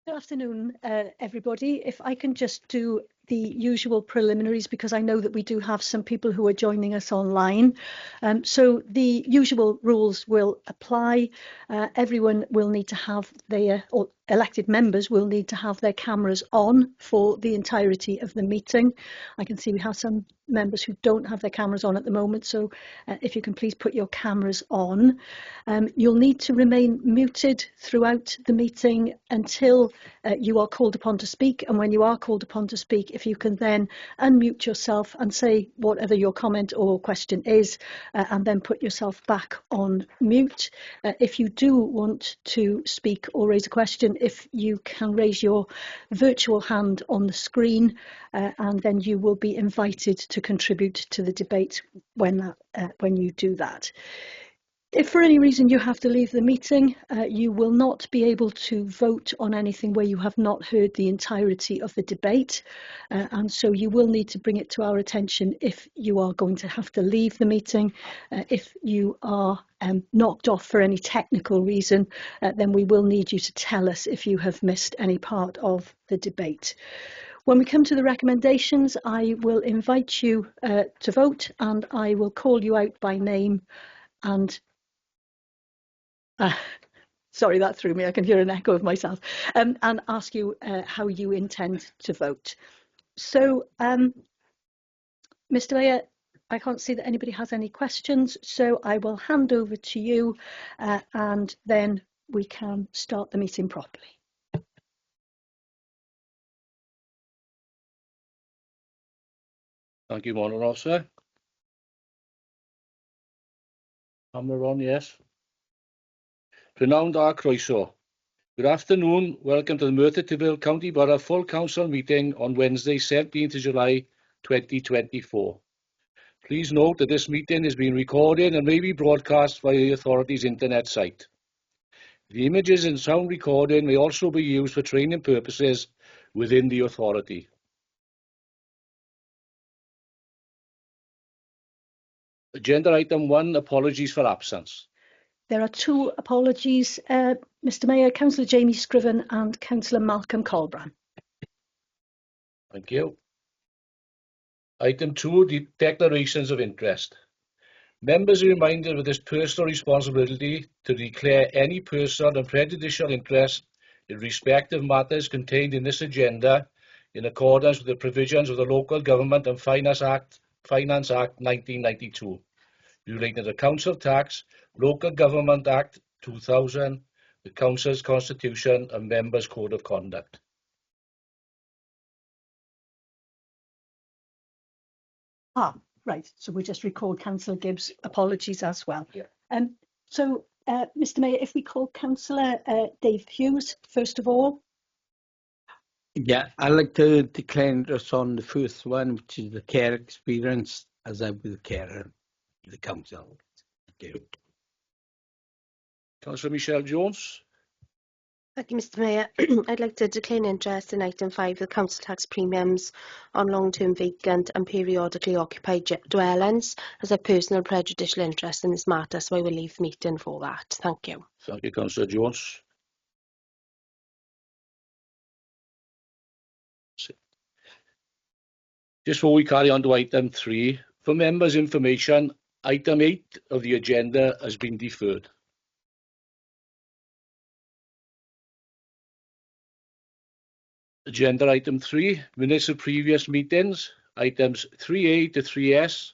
Good afternoon, everybody. If I can just do the usual preliminaries, because I know that we do have some people who are joining us online. So the usual rules will apply. Everyone will need to have or elected members will need to have their cameras on for the entirety of the meeting. I can see we have some members who don't have their cameras on at the moment, so if you can please put your cameras on. You'll need to remain muted throughout the meeting until you are called upon to speak, and when you are called upon to speak, if you can then unmute yourself and say whatever your comment or question is, and then put yourself back on mute. If you do want to speak or raise a question, if you can raise your virtual hand on the screen, and then you will be invited to contribute to the debate when you do that. If for any reason you have to leave the meeting, you will not be able to vote on anything where you have not heard the entirety of the debate. And so you will need to bring it to our attention if you are going to have to leave the meeting. If you are knocked off for any technical reason, then we will need you to tell us if you have missed any part of the debate. When we come to the recommendations, I will invite you to vote, and I will call you out by name and sorry, that threw me. I can hear an echo of myself. And ask you how you intend to vote. So, Mr. Mayor, I can't see that anybody has any questions, so I will hand over to you, and then we can start the meeting properly. Thank you, Morning Officer. Camera on, yes. Renowned R. Croeso. Good afternoon. Welcome to the Merthyr Tydfil County Borough Full Council meeting on Wednesday, 17th of July, 2024. Please note that this meeting is being recorded and may be broadcast via the authority's internet site. The images and sound recording may also be used for training purposes within the authority. Agenda item 1, apologies for absence. There are two apologies, Mr. Mayor, Councillor Jamie Scriven and Councillor Malcolm Colbrand. Thank you. Item 2, the declarations of interest. Members are reminded of this personal responsibility to declare any personal and prejudicial interest in respect of matters contained in this agenda in accordance with the provisions of the Local Government and Finance Act 1992, relating to the Council Tax, Local Government Act 2000, the Council's Constitution and Members' Code of Conduct. Right, so we just record Councillor Gibbs' apologies as well. Yeah. So, Mr. Mayor, if we call Councillor Dave Hughes, first of all. Yeah, I'd like to declare interest on the first one, which is the care experience as I was a carer in the council. Thank you. Councillor Michelle Jones. Thank you, Mr. Mayor. I'd like to declare interest in item 5, the council tax premiums on long-term vacant and periodically occupied dwellings, as a personal prejudicial interest in this matter, so I will leave the meeting for that. Thank you. Thank you, Councillor Jones. Just before we carry on to item 3, for members' information, item 8 of the agenda has been deferred. Agenda item 3, minutes of previous meetings, items 3A to 3S.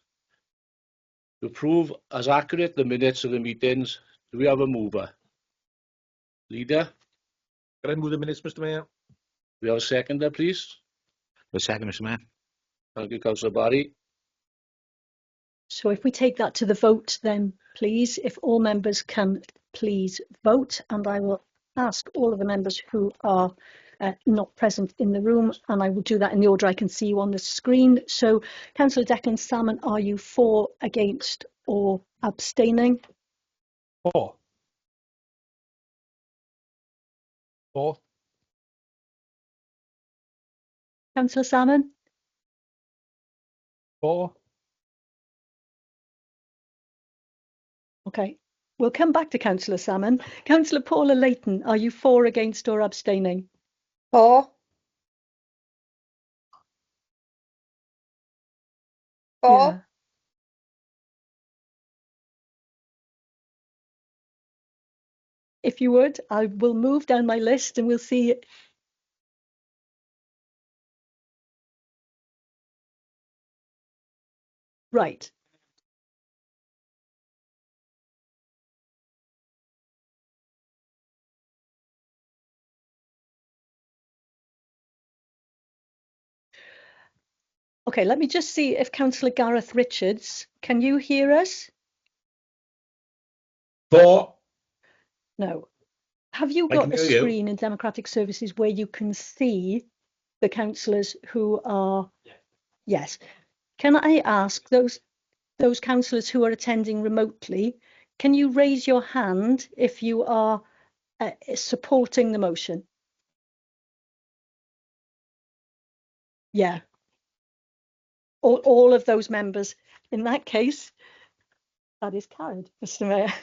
To approve as accurate the minutes of the meetings, do we have a mover? Leader? Can I move the minutes, Mr. Mayor? We have a seconder, please. A second, Mr. Mayor. Thank you, Councillor Barry. So if we take that to the vote, then please, if all members can please vote, and I will ask all of the members who are not present in the room, and I will do that in the order I can see you on the screen. So, Councillor Declan Salmon, are you for, against, or abstaining? For. For. Councillor Salmon? For. Okay, we'll come back to Councillor Salmon. Councillor Paula Layton, are you for, against, or abstaining? 4. 4. Yeah. If you would, I will move down my list and we'll see. Right. Okay, let me just see if Councillor Gareth Richards, can you hear us? 4. No. Have you I can got a hear you. screen in Democratic Services where you can see the councillors who are? Yes. Can I ask those councillors who are attending remotely, can you raise your hand if you are supporting the motion? Yeah. All of those members. In that case, that is carried, Mr. Mayor.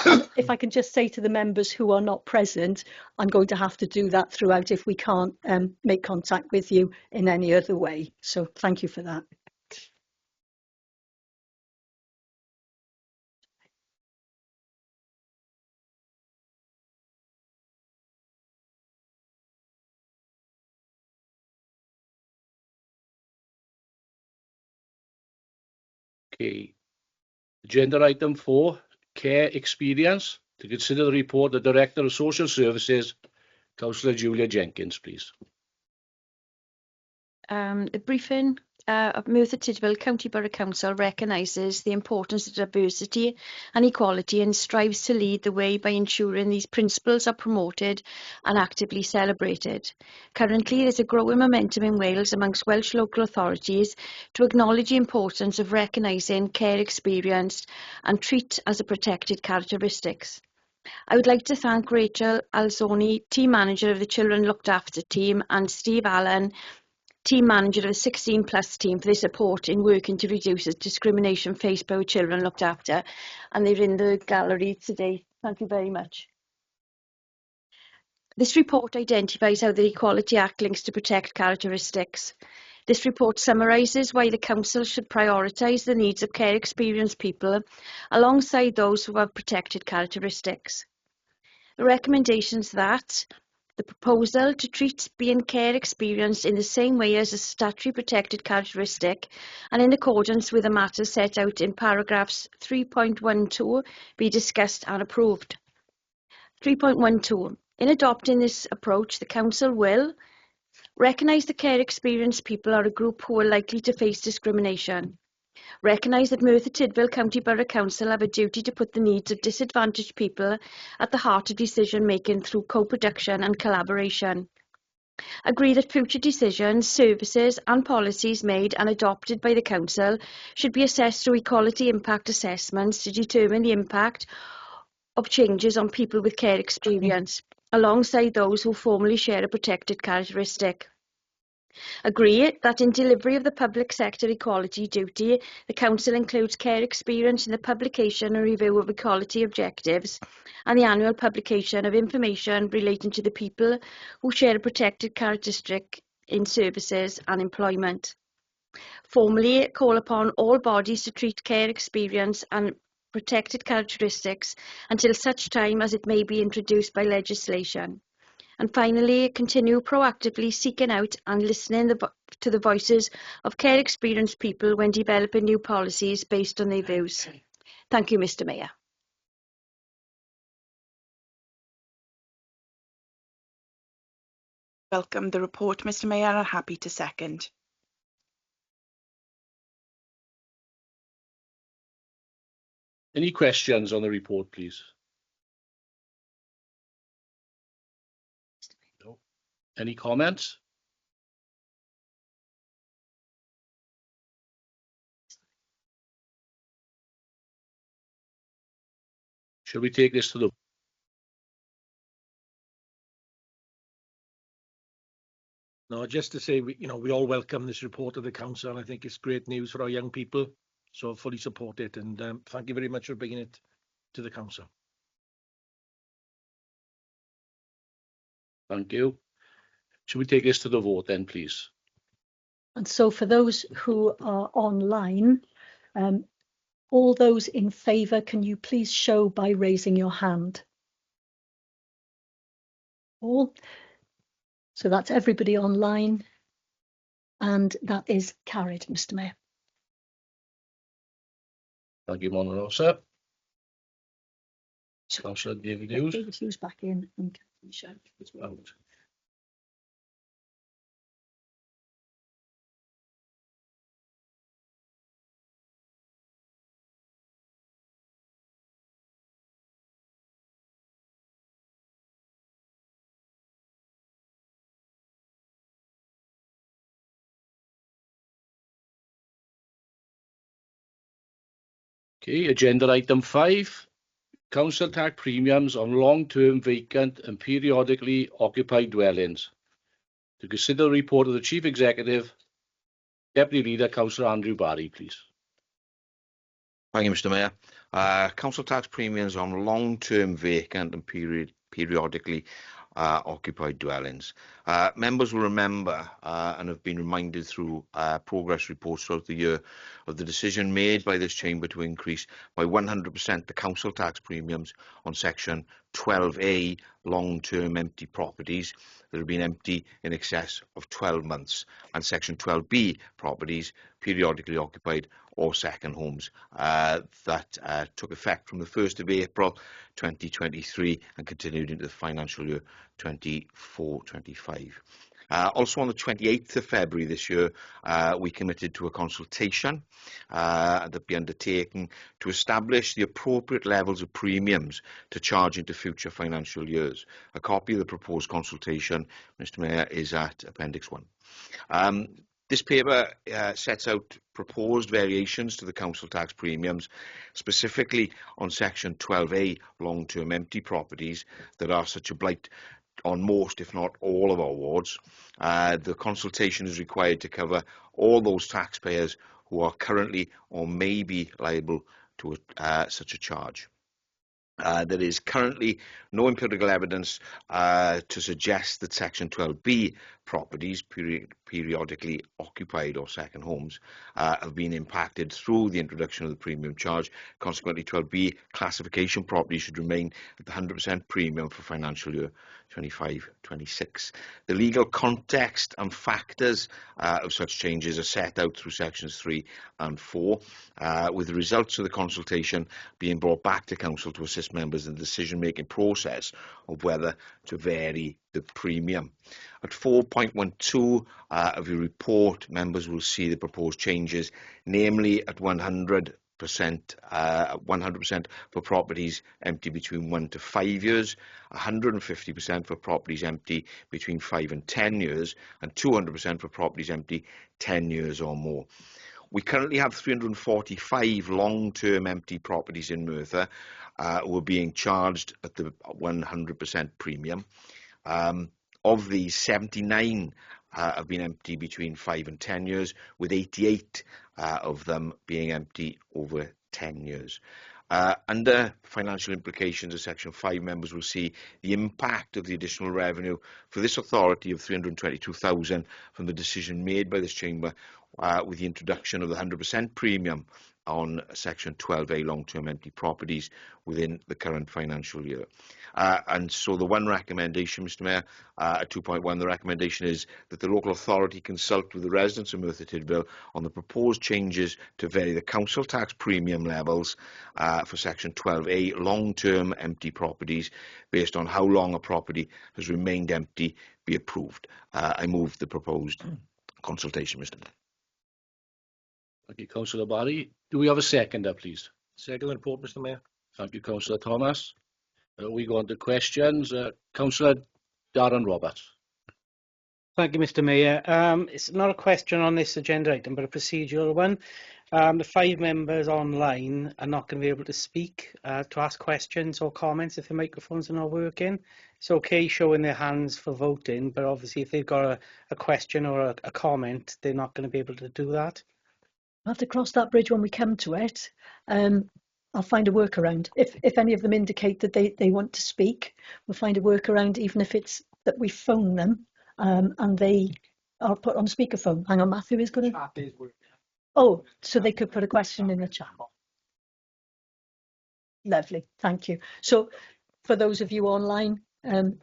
And if I can just say to the members who are not present, I'm going to have to do that throughout if we can't make contact with you in any other way. So thank you for that. Okay. Agenda item 4, care experience. To consider the report, the Director of Social Services, Councillor Julia Jenkins, please. The briefing of Merthyr Tydfil County Borough Council recognises the importance of diversity and equality and strives to lead the way by ensuring these principles are promoted and actively celebrated. Currently, there is a growing momentum in Wales amongst Welsh local authorities to acknowledge the importance of recognising care experience and treat as a protected characteristics. I would like to thank Rachel Alzoni, Team Manager of the Children Looked After team, and Steve Allen, Team Manager of the 16 Plus team, for their support in working to reduce the discrimination faced by our children looked after. And they're in the gallery today. Thank you very much. This report identifies how the Equality Act links to protect characteristics. This report summarises why the Council should prioritise the needs of care experienced people alongside those who have protected characteristics. The recommendations that the proposal to treat being care experienced in the same way as a statutory protected characteristic and in accordance with the matters set out in paragraphs 3.12 be discussed and approved. 3.12. In adopting this approach, the Council will recognise that care experienced people are a group who are likely to face discrimination. Recognise that Merthyr Tydfil County Borough Council have a duty to put the needs of disadvantaged people at the heart of decision making through co-production and collaboration. Agree that future decisions, services and policies made and adopted by the Council should be assessed through equality impact assessments to determine the impact of changes on people with care experience, alongside those who formally share a protected characteristic. Agree that in delivery of the public sector equality duty, the Council includes care experience in the publication and review of equality objectives and the annual publication of information relating to the people who share a protected characteristic in services and employment. Formally call upon all bodies to treat care experience and protected characteristics until such time as it may be introduced by legislation. And finally, continue proactively seeking out and listening to the voices of care experienced people when developing new policies based on their views. Thank you, Mr. Mayor. Welcome the report, Mr. Mayor, and happy to second. Any questions on the report, please? No. Any comments? Shall we take this to the... No, just to say, we all welcome this report of the council, and I think it's great news for our young people. So fully support it, and thank you very much for bringing it to the council. Thank you. Should we take this to the vote then, please? And so for those who are online, all those in favour, can you please show by raising your hand? All. So that's everybody online, and that is carried, Mr. Mayor. Thank you, Monroe, sir. Councillor David Hughes. David Hughes back in and show. Out. Okay, agenda item 5, council tax premiums on long-term vacant and periodically occupied dwellings. To consider the report of the Chief Executive, Deputy Leader, Councillor Andrew Barry, please. Thank you, Mr. Mayor. Council tax premiums on long-term vacant and periodically occupied dwellings. Members will remember and have been reminded through progress reports throughout the year of the decision made by this chamber to increase by 100% the council tax premiums on section 12A long-term empty properties that have been empty in excess of 12 months and section 12B properties periodically occupied or second homes that took effect from the 1st of April 2023 and continued into the financial year 24-25. Also on the 28th of February this year, we committed to a consultation that be undertaken to establish the appropriate levels of premiums to charge into future financial years. A copy of the proposed consultation, Mr. Mayor, is at Appendix 1. This paper sets out proposed variations to the council tax premiums, specifically on section 12A long-term empty properties that are such a blight on most, if not all, of our wards. The consultation is required to cover all those taxpayers who are currently or may be liable to such a charge. There is currently no empirical evidence to suggest that section 12B properties periodically occupied or second homes have been impacted through the introduction of the premium charge. Consequently, 12B classification properties should remain at the 100% premium for financial year 25-26. The legal context and factors of such changes are set out through sections 3 and 4, with the results of the consultation being brought back to council to assist members in the decision-making process of whether to vary the premium. At 4.12 of your report, members will see the proposed changes, namely at 100% for properties empty between 1 to 5 years, 150% for properties empty between 5 and 10 years, and 200% for properties empty 10 years or more. We currently have 345 long-term empty properties in Merthyr who are being charged at the 100% premium. Of these, 79 have been empty between 5 and 10 years, with 88 of them being empty over 10 years. Under financial implications of Section 5, members will see the impact of the additional revenue for this authority of £322,000 from the decision made by this chamber with the introduction of the 100% premium on Section 12A long-term empty properties within the current financial year. And so the one recommendation, Mr. Mayor, at 2.1, the recommendation is that the local authority consult with the residents of Merthyr Tydfil on the proposed changes to vary the council tax premium levels for Section 12A long-term empty properties based on how long a property has remained empty be approved. I move the proposed consultation, Mr. Mayor. Thank you, Councillor Barry. Do we have a seconder, please? Second report, Mr. Mayor. Thank you, Councillor Thomas. We go on to questions. Councillor Darren Roberts. Thank you, Mr. Mayor. It's not a question on this agenda item, but a procedural one. The 5 members online are not going to be able to speak, to ask questions or comments if the microphones are not working. It's okay showing their hands for voting, but obviously if they've got a question or a comment, they're not going to be able to do that. We'll have to cross that bridge when we come to it. I'll find a workaround. If any of them indicate that they want to speak, we'll find a workaround, even if it's that we phone them and they are put on speakerphone. Hang on, Matthew is going to... Oh, so they could put a question in the chat. Lovely, thank you. So for those of you online,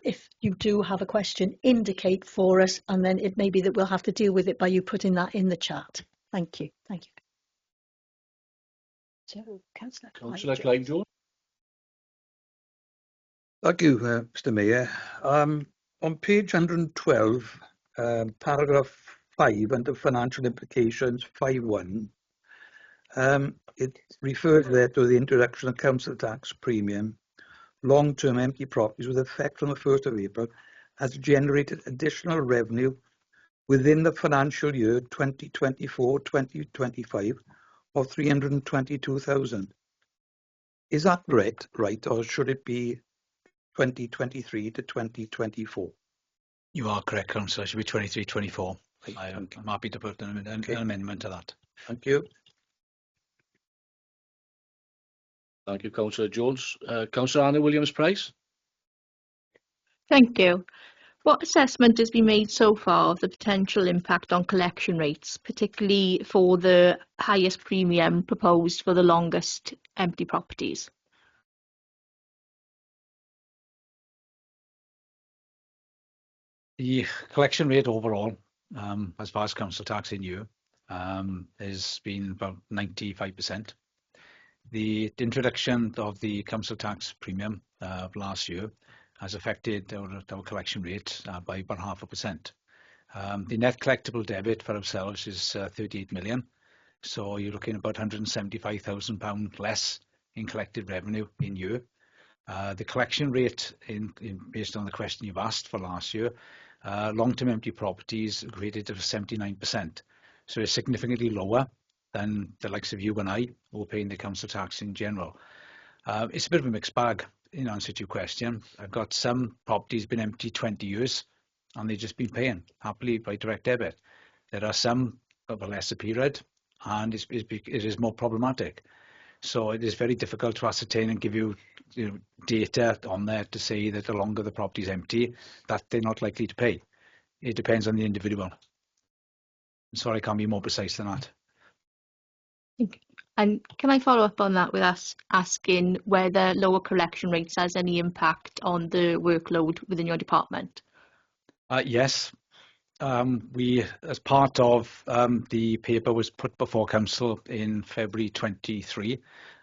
if you do have a question, indicate for us, and then it may be that we'll have to deal with it by you putting that in the chat. Thank you, thank you. So, Councillor Clive Jones. Thank you, Mr. Mayor. On page 112, paragraph 5, under financial implications 5.1, it refers there to the introduction of council tax premium. Long-term empty properties with effect from the 1st of April has generated additional revenue within the financial year 2024-2025 of 322,000. Is that right, or should it be 2023 to 2024? You are correct, Councillor. It should be 23-24. I'm happy to put an amendment to that. Thank you. Thank you, Councillor Jones. Councillor Anna Williams-Price. Thank you. What assessment has been made so far of the potential impact on collection rates, particularly for the highest premium proposed for the longest empty properties? The collection rate overall, as far as council tax in year, has been about 95%. The introduction of the council tax premium last year has affected our collection rate by about 0.5%. The net collectible debit for ourselves is 38 million. So you're looking at about £175,000 less in collected revenue in year. The collection rate, based on the question you've asked for last year, long-term empty properties rated at 79%. So it's significantly lower than the likes of you and I who are paying the council tax in general. It's a bit of a mixed bag in answer to your question. I've got some properties been empty 20 years and they've just been paying happily by direct debit. There are some of a lesser period and it is more problematic. So it is very difficult to ascertain and give you, data on there to say that the longer the property is empty, that they're not likely to pay. It depends on the individual. I'm sorry, I can't be more precise than that. And can I follow up on that with asking whether lower collection rates has any impact on the workload within your department? Yes. We, as part of the paper was put before council in February 23,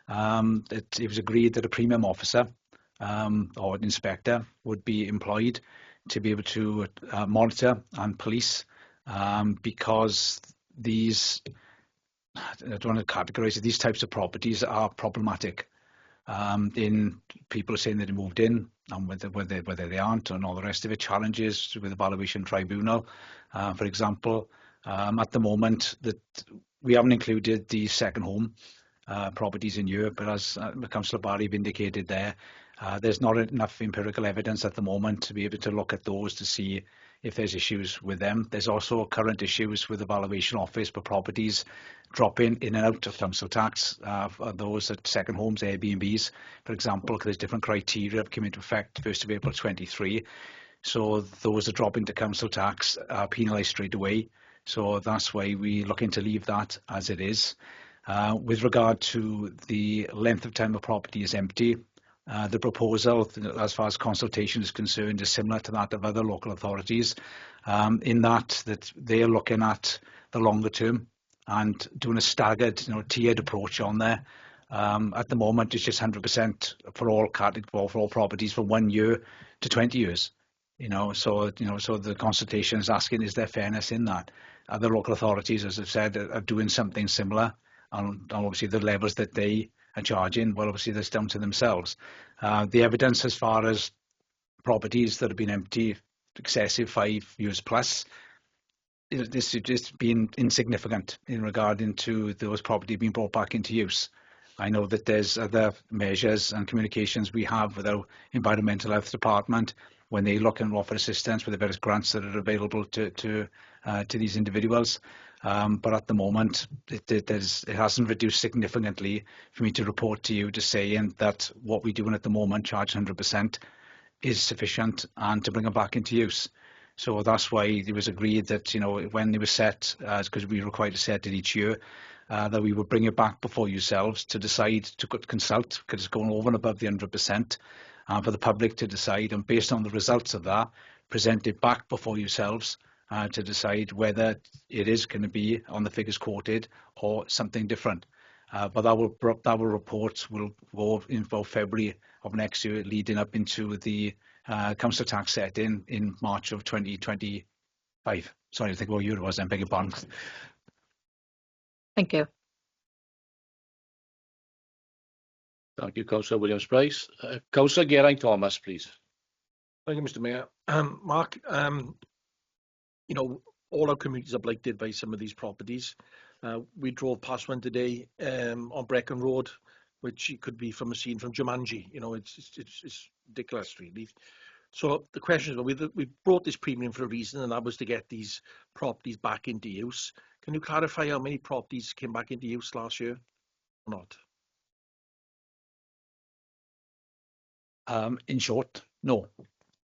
it was agreed that a premium officer or an inspector would be employed to be able to monitor and police because these, I don't want to categorise it, these types of properties are problematic. In people are saying that they moved in and whether they aren't and all the rest of it, challenges with the valuation tribunal, for example. At the moment that we haven't included the second home properties in Europe, but as Councillor Barry indicated there's not enough empirical evidence at the moment to be able to look at those to see if there's issues with them. There's also current issues with the valuation office for properties dropping in and out of council tax. Those at second homes, Airbnbs, for example, because there's different criteria have come into effect 1st of April 23. So those that drop into council tax are penalised straight away. So that's why we're looking to leave that as it is. With regard to the length of time a property is empty, the proposal, as far as consultation is concerned, is similar to that of other local authorities, in that they are looking at the longer term and doing a staggered, tiered approach on there. At the moment, it's just 100% for all properties from 1 year to 20 years. So the consultation is asking, is there fairness in that? Other local authorities, as I've said, are doing something similar, and obviously the levels that they are charging, well, obviously that's down to themselves. The evidence as far as properties that have been empty excessive 5 years plus, this has just been insignificant in regarding to those properties being brought back into use. I know that there's other measures and communications we have with our environmental health department when they look and offer assistance with the various grants that are available to these individuals. But at the moment, it hasn't reduced significantly for me to report to you to saying that what we're doing at the moment, charge 100%, is sufficient and to bring them back into use. So that's why it was agreed that, you know, when they were set, because we were required to set it each year, that we would bring it back before yourselves to decide to consult, because it's going over and above the 100%, for the public to decide, and based on the results of that, present it back before yourselves to decide whether it is going to be on the figures quoted or something different. But that report will go in about February of next year, leading up into the council tax set in March of 2025. Sorry, I think what year it was, I beg your pardon. Thank you. Thank you, Councillor Williams-Price. Councillor Geraint-Thomas, please. Thank you, Mr. Mayor. Mark, you know, all our communities are blighted by some of these properties. We drove past one today on Brecon Road, which could be from a scene from Jumanji. You know, it's ridiculous, really. So the question is, we brought this premium for a reason, and that was to get these properties back into use. Can you clarify how many properties came back into use last year or not? In short, no.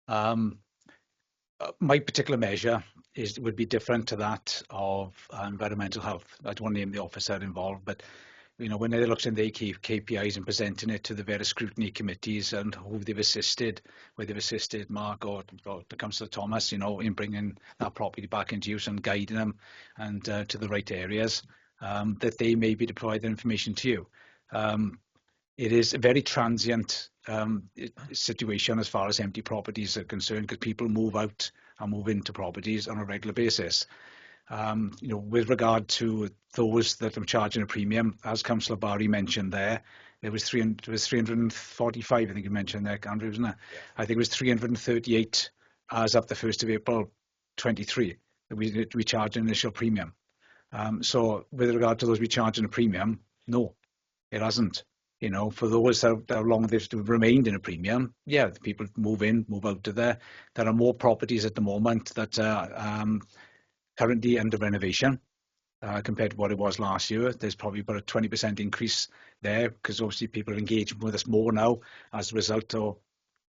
My particular measure would be different to that of environmental health. I don't want to name the officer involved, but you know, when they looked in their KPIs and presenting it to the various scrutiny committees and who they've assisted, whether they've assisted Mark or the Councillor Thomas, you know, in bringing that property back into use and guiding them and to the right areas, that they may be to provide the information to you. It is a very transient situation as far as empty properties are concerned, because people move out and move into properties on a regular basis. You know, with regard to those that are charging a premium, as Councillor Barry mentioned there was 345, I think you mentioned there, Andrew, wasn't it? Yeah. I think it was 338 as of the 1st of April 23 that we charge an initial premium. So with regard to those we charging a premium, no, it hasn't. You know, for those how long they've remained in a premium, yeah, the people move in, move out of there. There are more properties at the moment that are currently under renovation compared to what it was last year. There's probably about a 20% increase there, because obviously people are engaging with us more now as a result of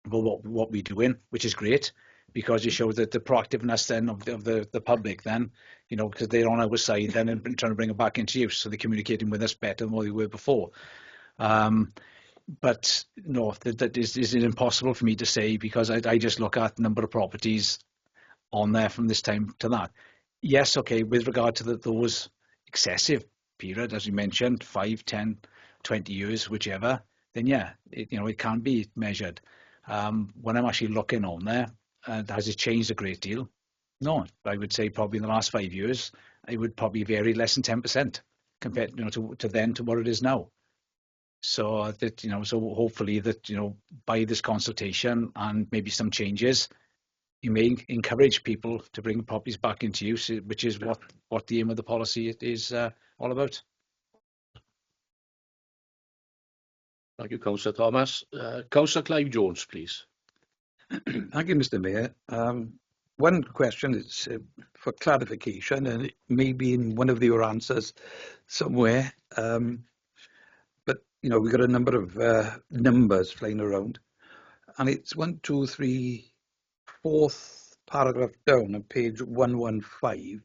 what we're doing, which is great, because it shows that the proactiveness then of the public then, you know, because they're on our side then and trying to bring it back into use, so they're communicating with us better than what they were before. But no, that is impossible for me to say, because I just look at the number of properties on there from this time to that. Yes, okay, with regard to those excessive period, as you mentioned, 5, 10, 20 years, whichever, then yeah, it can be measured. When I'm actually looking on there, has it changed a great deal? No, I would say probably in the last 5 years, it would probably vary less than 10% compared, you know, to what it is now. So that, you know, so hopefully that, you know, by this consultation and maybe some changes, you may encourage people to bring properties back into use, which is what the aim of the policy is all about. Thank you, Councillor Thomas. Councillor Clive Jones, please. Thank you, Mr. Mayor. One question is for clarification, and it may be in one of your answers somewhere. But, you know, we've got a number of numbers flying around, and it's 1, 2, 3, 4th paragraph down on page 115.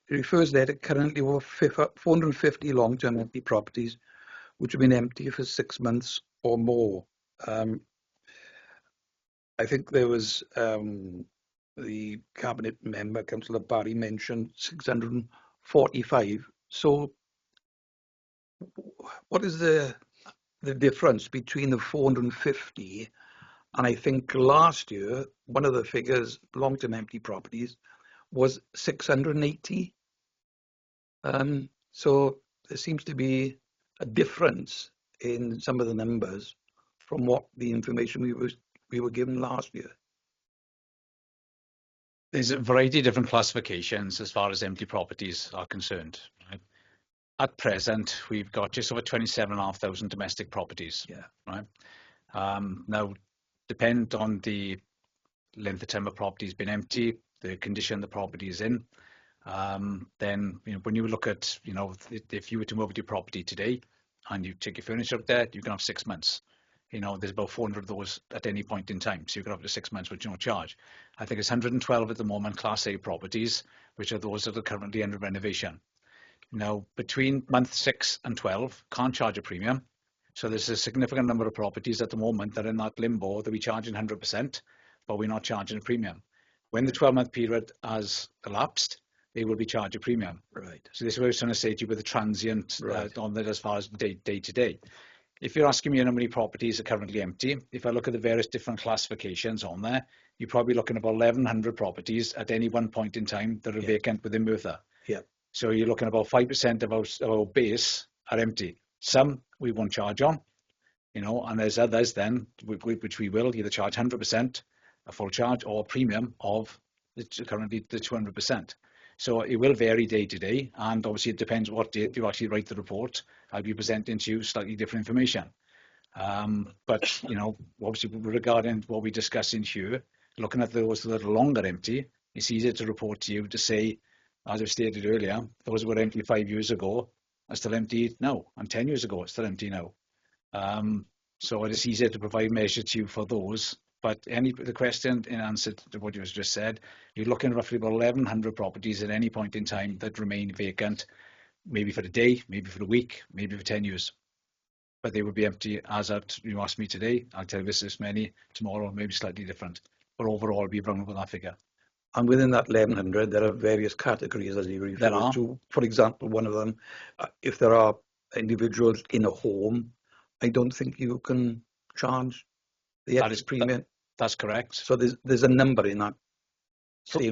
It refers there to currently over 450 long-term empty properties which have been empty for 6 months or more. I think there was the cabinet member, Councillor Barry, mentioned 645. So what is the difference between the 450 and I think last year, one of the figures, long-term empty properties, was 680. So there seems to be a difference in some of the numbers from what the information we were given last year. There's a variety of different classifications as far as empty properties are concerned. Right? At present, we've got just over 27,500 domestic properties. Yeah. Right. Now, depend on the length of time a property has been empty, the condition the property is in. Then, you know, when you look at, you know, if you were to move to your property today and you take your furniture up there, you can have 6 months. there's about 400 of those at any point in time. So you could have up to 6 months with no charge. I think it's 112 at the moment, Class A properties, which are those that are currently under renovation. Now, between month 6 and 12, can't charge a premium. So there's a significant number of properties at the moment that are in that limbo that we're charging 100%, but we're not charging a premium. When the 12-month period has elapsed, they will be charged a premium. Right. So this is what I was trying to say to you with the transient Right. on that as far as day to day. If you're asking me how many properties are currently empty, if I look at the various different classifications on there, you're probably looking at about 1,100 properties at any one point in time that are vacant within Merthyr. Yeah. So you're looking at about 5% of our base are empty. Some we won't charge on, and there's others then, which we will either charge 100%, a full charge, or a premium of currently the 200%. So it will vary day to day, and obviously it depends what date you actually write the report. I'll be presenting to you slightly different information. But, obviously regarding what we're discussing here, looking at those that are longer empty, it's easier to report to you to say, as I've stated earlier, those were empty 5 years ago are still empty now, and 10 years ago are still empty now. So it is easier to provide measure to you for those. But the question in answer to what you just said, you're looking at roughly about 1,100 properties at any point in time that remain vacant, maybe for a day, maybe for a week, maybe for 10 years. But they will be empty as at, you asked me today, I'll tell you this many, tomorrow maybe slightly different. But overall, be around with that figure. And within that 1,100, there are various categories, as you refer to. For example, one of them, if there are individuals in a home, I don't think you can charge the extra premium. That's correct. So there's a number in that.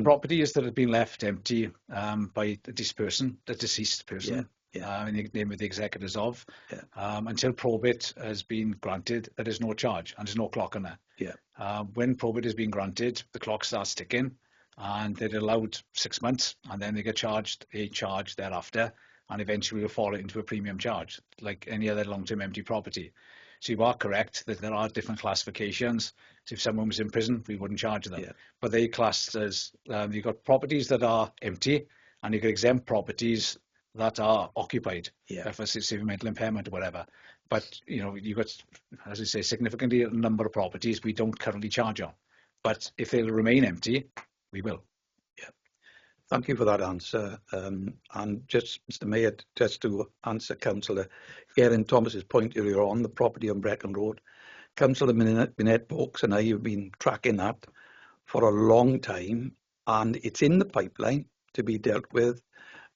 Properties that have been left empty by the deceased person, in the name of the executors of, until probate has been granted, there is no charge and there's no clock on there. Yeah. When probate has been granted, the clock starts ticking, and they're allowed 6 months, and then they get charged a charge thereafter, and eventually will fall into a premium charge, like any other long-term empty property. So you are correct that there are different classifications. So if someone was in prison, we wouldn't charge them. Yeah. But they classed as, you've got properties that are empty, and you've got exempt properties that are occupied, for severe mental impairment or whatever. But, you've got, as I say, significantly a number of properties we don't currently charge on. But if they'll remain empty, we will. Yeah. Thank you for that answer. And just, Mr. Mayor, just to answer Councillor Erin Thomas's point earlier on, the property on Brecon Road, Councillor Minette Boakes and I have been tracking that for a long time, and it's in the pipeline to be dealt with.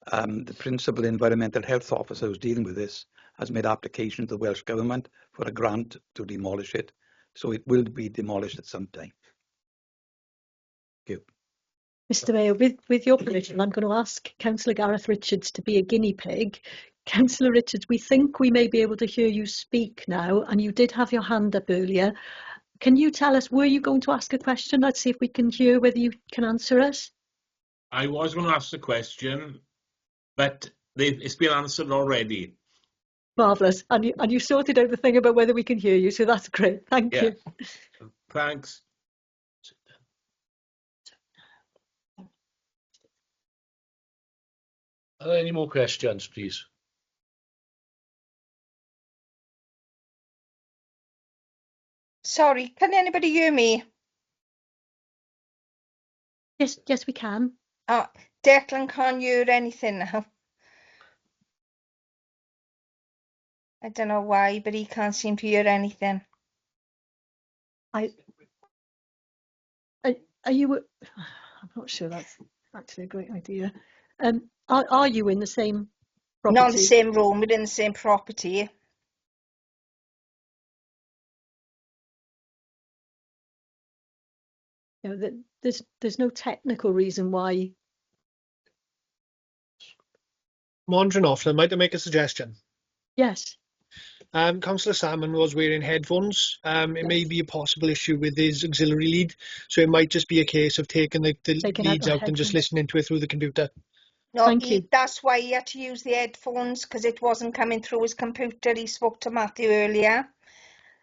The Principal Environmental Health Officer who's dealing with this has made application to the Welsh Government for a grant to demolish it. So it will be demolished at some time. Thank you. Mr. Mayor, with your permission, I'm going to ask Councillor Gareth Richards to be a guinea pig. Councillor Richards, we think we may be able to hear you speak now, and you did have your hand up earlier. Can you tell us, were you going to ask a question? Let's see if we can hear whether you can answer us. I was going to ask the question, but it's been answered already. Marvellous. And you sorted out the thing about whether we can hear you, so that's great. Thank you. Thanks. Are there any more questions, please? Sorry, can anybody hear me? Yes, we can. Oh, Declan can't hear anything now. I don't know why, but he can't seem to hear anything. Are you? I'm not sure that's actually a great idea. Are you in the same property? Not in the same room, but in the same property. There's no technical reason why. Mondrian Offlin, might I make a suggestion? Yes. Councillor Salmon was wearing headphones. It may be a possible issue with his auxiliary lead, so it might just be a case of taking the leads out and just listening to it through the computer. No, that's why he had to use the headphones, because it wasn't coming through his computer. He spoke to Matthew earlier.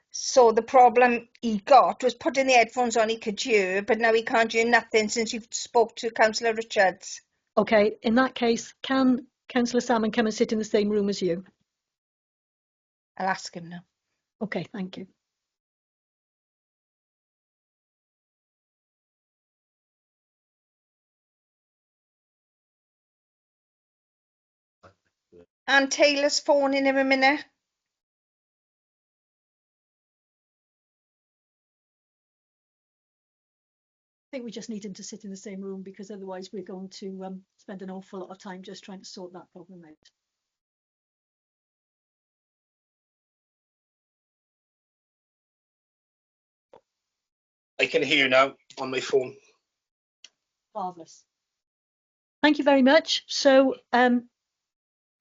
So the problem he got was putting the headphones on, he could hear, but now he can't hear nothing since you spoke to Councillor Richards. Okay, in that case, can Councillor Salmon come and sit in the same room as you? I'll ask him now. Okay, thank you. Anne Taylor's phoning him a minute. I think we just need him to sit in the same room because otherwise we're going to spend an awful lot of time just trying to sort that problem out. I can hear you now on my phone. Marvellous. Thank you very much. So,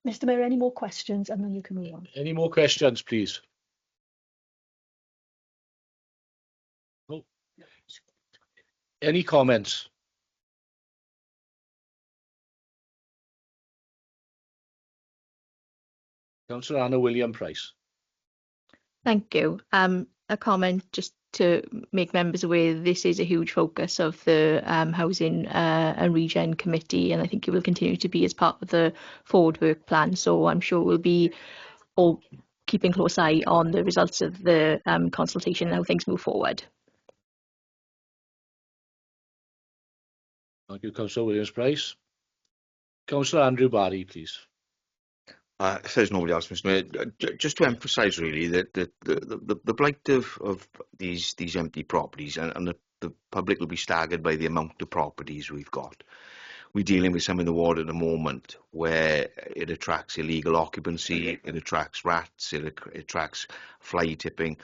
Mr. Mayor, any more questions and then you can move on. Any more questions, please? No. Any comments? Councillor Anna William-Price. Thank you. A comment just to make members aware this is a huge focus of the Housing and Regen Committee, and I think it will continue to be as part of the forward work plan. So I'm sure we'll be all keeping close eye on the results of the consultation and how things move forward. Thank you, Councillor Williams-Price. Councillor Andrew Barry, please. If there's nobody else, Mr. Mayor, just to emphasise really that the blight of these empty properties and the public will be staggered by the amount of properties we've got. We're dealing with some in the ward at the moment where it attracts illegal occupancy, it attracts rats, it attracts fly tipping.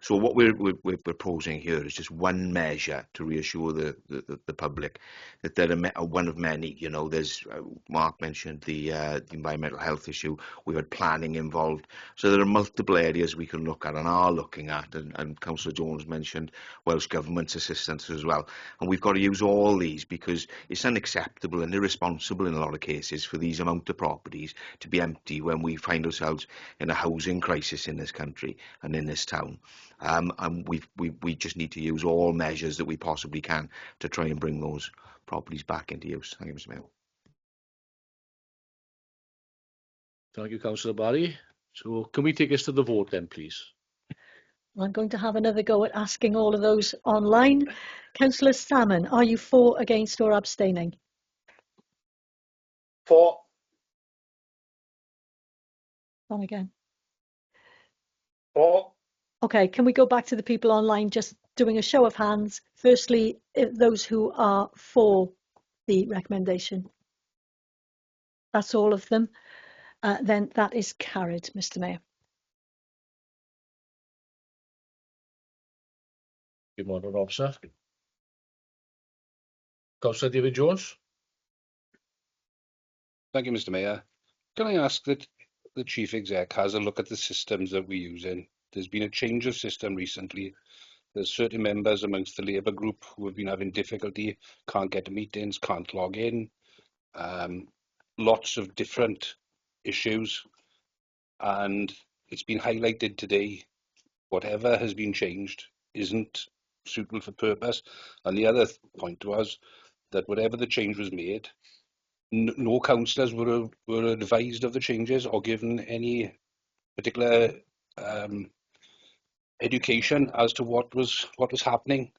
So what we're proposing here is just one measure to reassure the public that they're one of many. You know, there's Mark mentioned the environmental health issue. We've had planning involved, so there are multiple areas we can look at and are looking at. And Councillor Jones mentioned Welsh Government's assistance as well. And we've got to use all these because it's unacceptable and irresponsible in a lot of cases for these amount of properties to be empty when we find ourselves in a housing crisis in this country and in this town. And we just need to use all measures that we possibly can to try and bring those properties back into use. Thank you, Mr. Mayor. Thank you, Councillor Barry. So can we take us to the vote then, please? I'm going to have another go at asking all of those online. Councillor Salmon, are you for, against or abstaining? For. On again. For. Okay, can we go back to the people online, just doing a show of hands? Firstly, those who are for the recommendation. That's all of them. Then that is carried, Mr. Mayor. Good morning, officer. Councillor David Jones. Thank you, Mr. Mayor. Can I ask that the Chief Exec has a look at the systems that we're using? There's been a change of system recently. There's certain members amongst the Labour group who have been having difficulty, can't get to meetings, can't log in. Lots of different issues. And it's been highlighted today, whatever has been changed isn't suitable for purpose. And the other point was that whatever the change was made, no councillors were advised of the changes or given any particular education as to what was happening.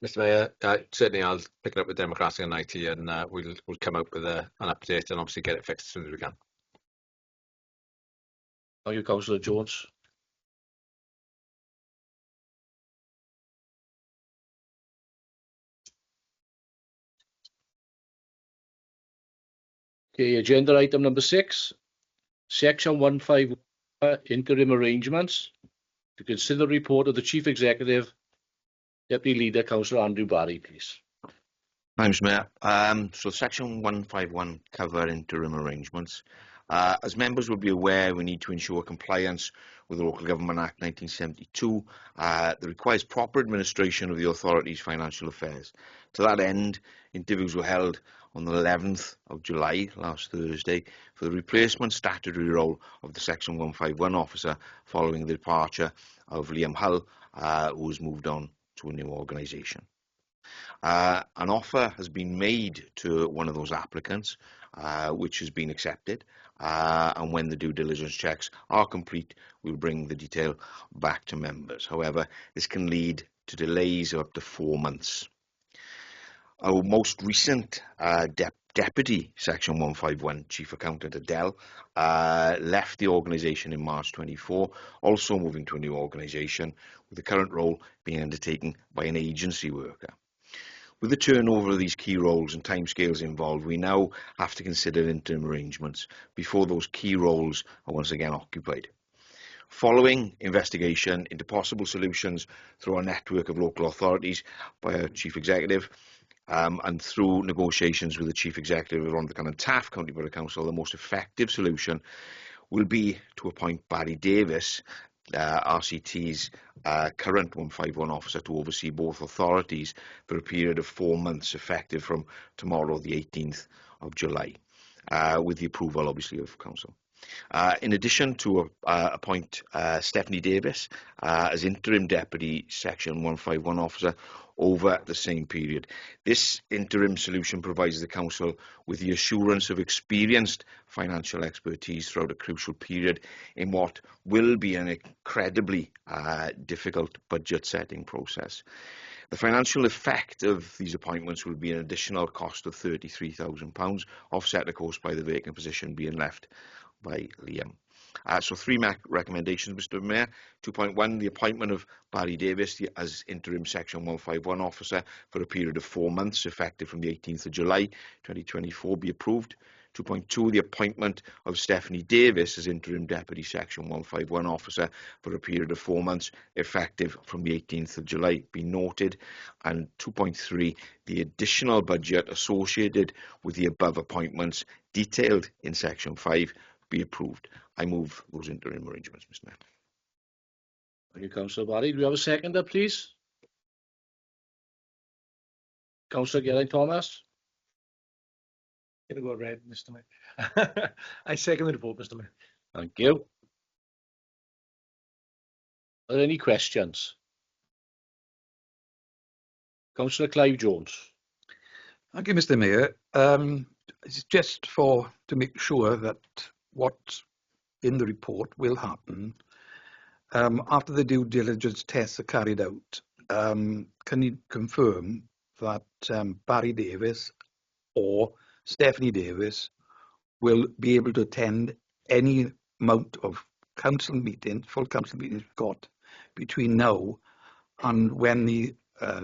Mr. Mayor, certainly I'll pick it up with Democratic and IT, and we'll come up with an update and obviously get it fixed as soon as we can. Thank you, Councillor Jones. Okay, agenda item number 6, section 151, interim arrangements. To consider the report of the Chief Executive, Deputy Leader, Councillor Andrew Barry, please. Thanks, Mayor. So section 151 cover interim arrangements. As members will be aware, we need to ensure compliance with the Local Government Act 1972 that requires proper administration of the authority's financial affairs. To that end, interviews were held on the 11th of July, last Thursday, for the replacement statutory role of the Section 151 officer following the departure of Liam Hull, who has moved on to a new organisation. An offer has been made to one of those applicants, which has been accepted, and when the due diligence checks are complete, we'll bring the detail back to members. However, this can lead to delays of up to 4 months. Our most recent Deputy Section 151 Chief Accountant Adele left the organisation in March 24, also moving to a new organisation, with the current role being undertaken by an agency worker. With the turnover of these key roles and timescales involved, we now have to consider interim arrangements before those key roles are once again occupied. Following investigation into possible solutions through our network of local authorities by our Chief Executive, and through negotiations with the Chief Executive of Rhondda and Taff County Borough Council, the most effective solution will be to appoint Barry Davis, RCT's current 151 officer, to oversee both authorities for a period of 4 months, effective from tomorrow, the 18th of July, with the approval, obviously, of Council. In addition to appoint Stephanie Davis as Interim Deputy Section 151 Officer over the same period. This interim solution provides the Council with the assurance of experienced financial expertise throughout a crucial period in what will be an incredibly difficult budget setting process. The financial effect of these appointments will be an additional cost of £33,000, offset of course by the vacant position being left by Liam. So 3 recommendations, Mr Mayor. 2.1, the appointment of Barry Davis as Interim Section 151 Officer for a period of 4 months, effective from the 18th of July 2024, be approved. 2.2, the appointment of Stephanie Davis as Interim Deputy Section 151 Officer for a period of 4 months, effective from the 18th of July, be noted. And 2.3, the additional budget associated with the above appointments, detailed in Section 5, be approved. I move those interim arrangements, Mr Mayor. Thank you, Councillor Barry. Do we have a seconder, please? Councillor Geraint-Thomas. Gonna go red, Mr Mayor. I second the report, Mr Mayor. Thank you. Are there any questions? Councillor Clive Jones. Thank you, Mr Mayor. It's just to make sure that what's in the report will happen after the due diligence tests are carried out. Can you confirm that Barry Davis or Stephanie Davis will be able to attend any amount of council meetings, full council meetings we've got between now and when the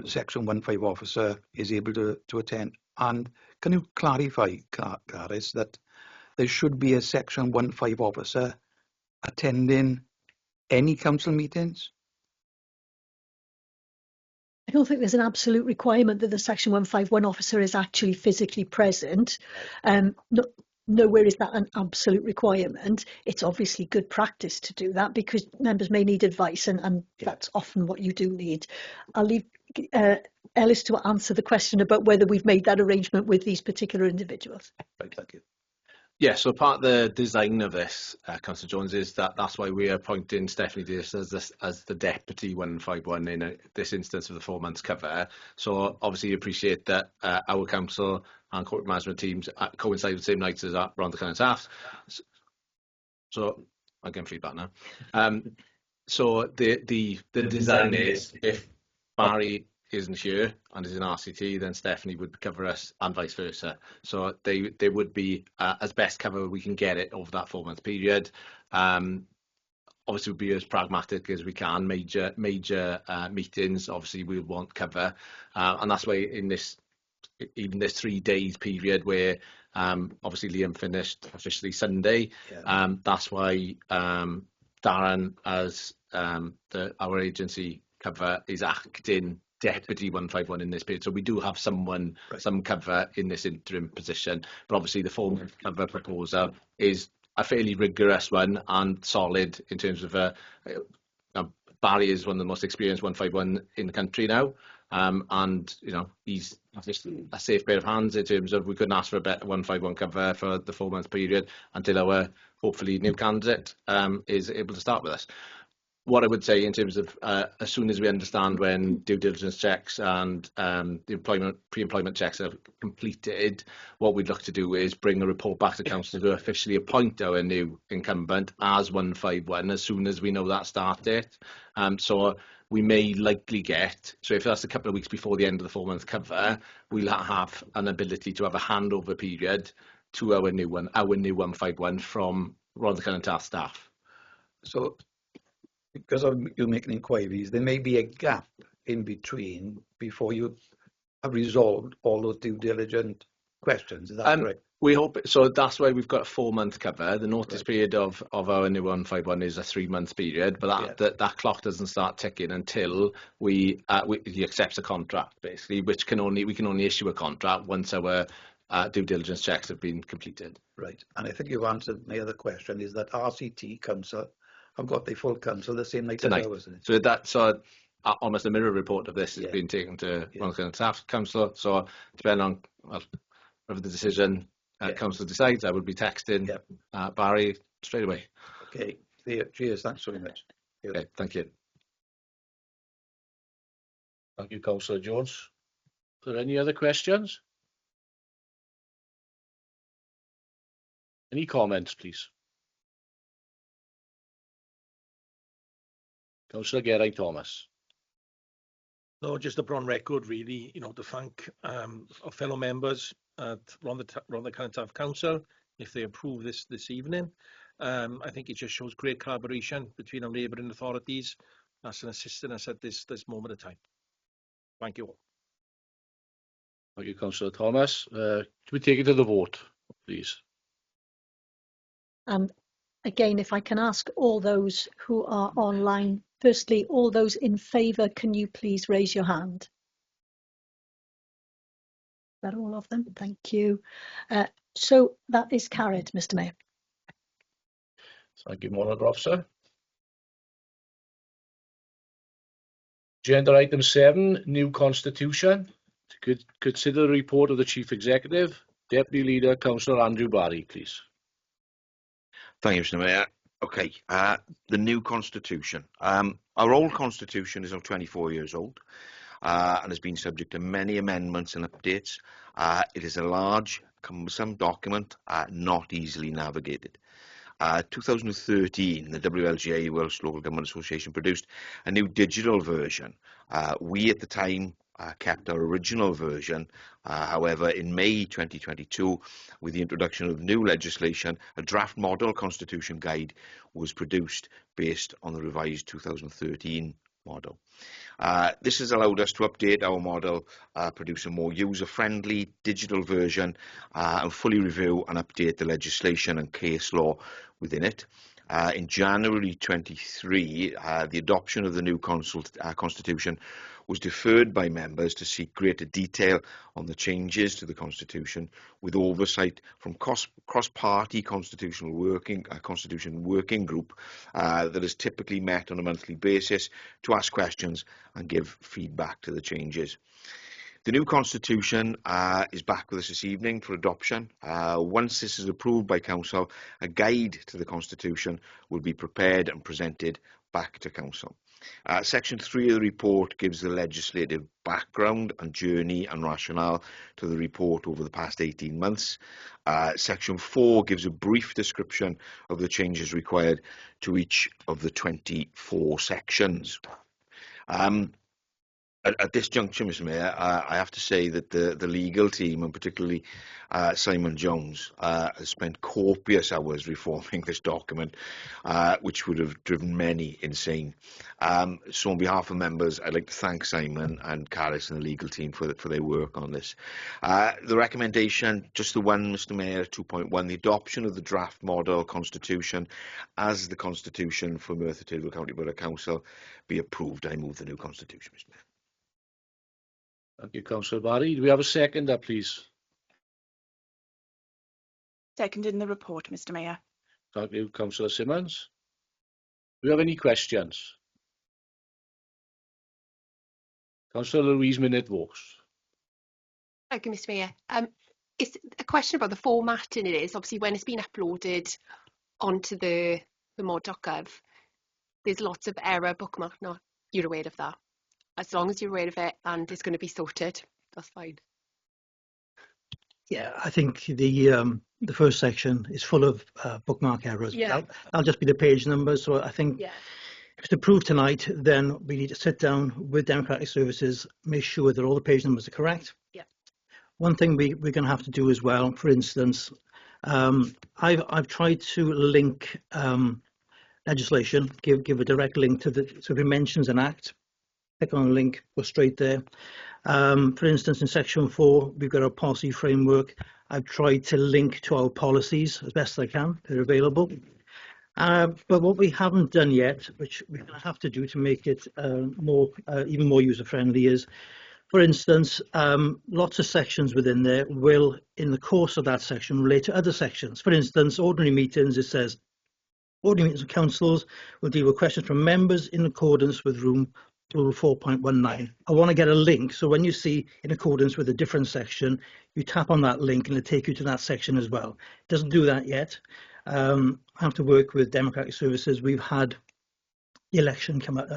Section 151 officer is able to attend? And can you clarify, Caris, that there should be a Section 151 officer attending any council meetings? I don't think there's an absolute requirement that the Section 151 officer is actually physically present. Nowhere is that an absolute requirement. It's obviously good practice to do that because members may need advice, and that's often what you do need. I'll leave Ellis to answer the question about whether we've made that arrangement with these particular individuals. Right, thank you. Yeah, so part of the design of this, Councillor Jones, is that's why we are appointing Stephanie Davis as the Deputy 151 in this instance of the 4 months cover. So obviously you appreciate that our council and corporate management teams coincide with the same nights as Rhondda and Taff. So I'm getting feedback now. So the design is, if Barry isn't here and is in RCT, then Stephanie would cover us and vice versa. So they would be as best cover we can get it over that 4 month period. Obviously we'll be as pragmatic as we can. Major meetings, obviously we want cover, and that's why in this 3 days period where obviously Liam finished officially Sunday, that's why Darren as our agency cover is acting Deputy 151 in this period. So we do have some cover in this interim position, but obviously the 4 month cover proposal is a fairly rigorous one and solid in terms of Barry is one of the most experienced 151 in the country now, and he's just a safe pair of hands in terms of we couldn't ask for a better 151 cover for the 4 month period until our hopefully new candidate is able to start with us. What I would say in terms of as soon as we understand when due diligence checks and the pre-employment checks are completed, what we'd look to do is bring a report back to council to officially appoint our new incumbent as 151 as soon as we know that start date. So we may likely get, so if that's a couple of weeks before the end of the 4-month cover, we'll have an ability to have a handover period to our new 151 from Rhondda Cynon Taf staff. So, because of you making inquiries, there may be a gap in between before you have resolved all those due diligent questions. Is that correct? We hope so. That's why we've got a 4-month cover. The notice period of our new 151 is a 3-month period, but that clock doesn't start ticking until he accepts a contract, basically, which we can only issue a contract once our due diligence checks have been completed. Right, and I think you've answered my other question. Is that RCT Council have got the full council the same night Tonight. as ours? So almost a mirror report of this has been taken to Rhondda Cynon Taf Council. So depending on whatever the decision council decides, I will be texting Barry straight away. Okay, cheers. Thanks very much. Okay, thank you. Thank you, Councillor Jones. Are there any other questions? Any comments, please? Councillor Geraint Thomas. No, just a on record, really, to thank our fellow members at Rhondda Cynon Taf Council if they approve this evening. I think it just shows great collaboration between our neighbouring authorities that's assisting us at this moment of time. Thank you all. Thank you, Councillor Thomas. Can we take it to the vote, please? Again, if I can ask all those who are online, firstly, all those in favour, can you please raise your hand? Is that all of them? Thank you. So that is carried, Mr. Mayor. Thank you, Morning Officer. Agenda item 7, new constitution. To consider the report of the Chief Executive, Deputy Leader, Councillor Andrew Barry, please. Thank you, Mr. Mayor. Okay, the new constitution. Our old constitution is now 24 years old and has been subject to many amendments and updates. It is a large, cumbersome document, not easily navigated. 2013, the WLGA, Welsh Local Government Association, produced a new digital version. We at the time kept our original version. However, in May 2022, with the introduction of new legislation, a draft model constitution guide was produced based on the revised 2013 model. This has allowed us to update our model, produce a more user-friendly digital version, and fully review and update the legislation and case law within it. In January 23, the adoption of the new constitution was deferred by members to seek greater detail on the changes to the constitution, with oversight from cross-party constitution working group that is typically met on a monthly basis to ask questions and give feedback to the changes. The new constitution is back with us this evening for adoption. Once this is approved by council, a guide to the constitution will be prepared and presented back to council. Section 3 of the report gives the legislative background and journey and rationale to the report over the past 18 months. Section 4 gives a brief description of the changes required to each of the 24 sections. At this juncture, Mr. Mayor, I have to say that the legal team, and particularly Simon Jones, has spent copious hours reforming this document, which would have driven many insane. So on behalf of members, I'd like to thank Simon and Caris and the legal team for their work on this. The recommendation, just the one, Mr. Mayor, 2.1, the adoption of the draft model constitution as the constitution for Merthyr Tydfil County Borough Council be approved. I move the new constitution, Mr. Mayor. Thank you, Councillor Barry. Do we have a seconder, please? Seconded in the report, Mr. Mayor. Thank you, Councillor Simmons. Do we have any questions? Councillor Louise Minute-Vaux. Thank you, Mr. Mayor. It's a question about the formatting. It is obviously when it's been uploaded onto the mod.gov, there's lots of error bookmark. No, you're aware of that. As long as you're aware of it and it's going to be sorted, that's fine. Yeah, I think the first section is full of bookmark errors. Yeah. That'll just be the page numbers. So I think If it's approved tonight, then we need to sit down with Democratic Services, make sure that all the page numbers are correct. Yeah. One thing we're going to have to do as well, for instance, I've tried to link legislation, give a direct link to the, so if it mentions an act, click on a link, go straight there. For instance, in section 4, we've got our policy framework. I've tried to link to our policies as best I can. They're available. But what we haven't done yet, which we're going to have to do to make it even more user-friendly, is, for instance, lots of sections within there will, in the course of that section, relate to other sections. For instance, ordinary meetings, it says, ordinary meetings of councils will deal with questions from members in accordance with Rule 4.19. I want to get a link, so when you see in accordance with a different section, you tap on that link and it'll take you to that section as well. It doesn't do that yet. I have to work with Democratic Services. We've had the election come up